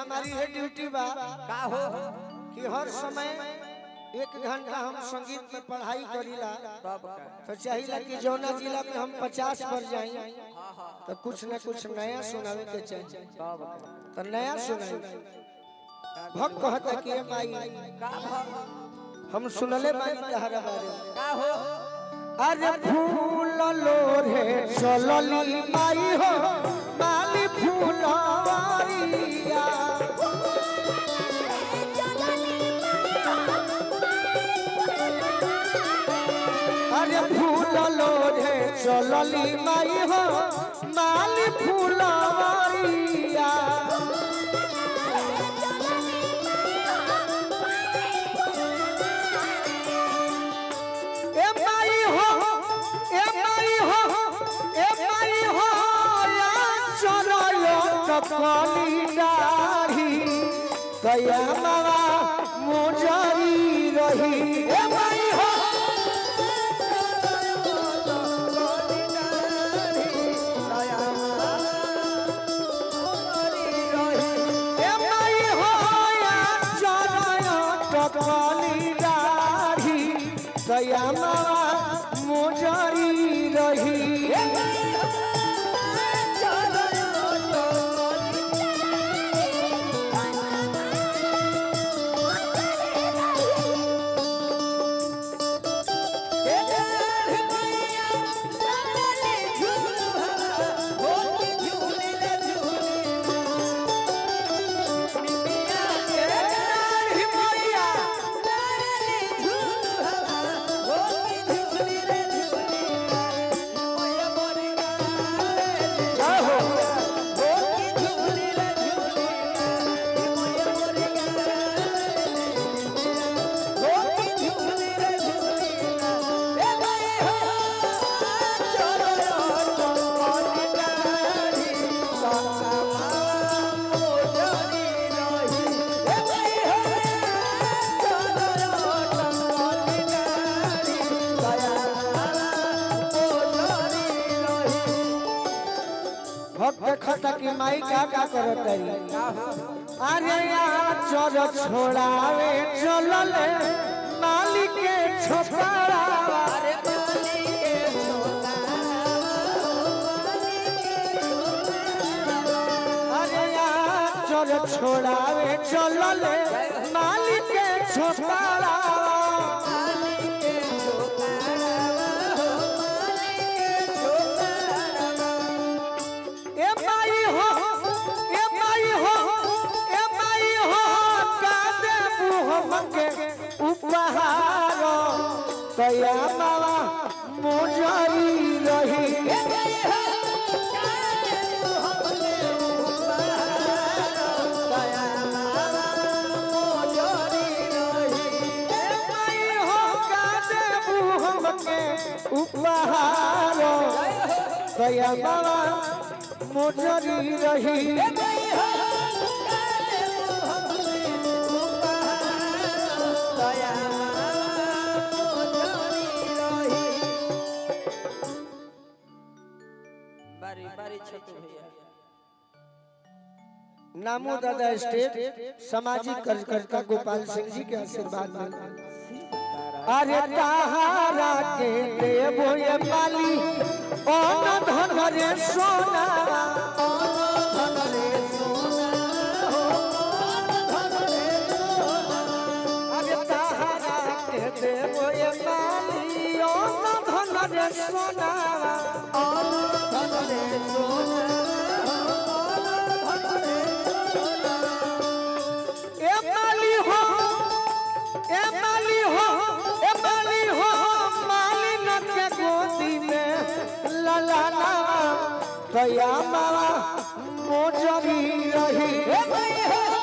हमारी है ड्यूटी बा का हो कि हर समय 1 घंटा हम संगीत में पढ़ाई करीला तो चाहिए कि जौना जिला में हम 50 पर जाए तो कुछ न कुछ नया सुनावे के चाहिए तो नया सुनाई भक्त कहता कि माई हम सुनले बानी तहरा बारे में का हो अरे फूल लोरे चलली माई हो माली फूलवारिया अरे फूल लोरे चलली माई हो माली फूलवारिया गया मावा मुजरी रही ए माई हो ए माई हो या चराया टकली दाढ़ी गया मावा मुजरी रही देखता कि माई का करत है अरे यार चल छोड़ावे चलले मालिक के छोकरा अरे मालिक के अरे यार चल छोड़ावे चलले मालिक के छोकरा गया मावा मुजरी रही उपहार गया मावा मुजरी रही नामो दादा स्टेट सामाजिक कार्यकर्ता गोपाल सिंह जी के आशीर्वाद में अरे ताहारा के देवो ये माली ओन धन रे सोना अरे ताहारा के देवो ये माली ओन धन रे सोना गया मावा मुजरी रही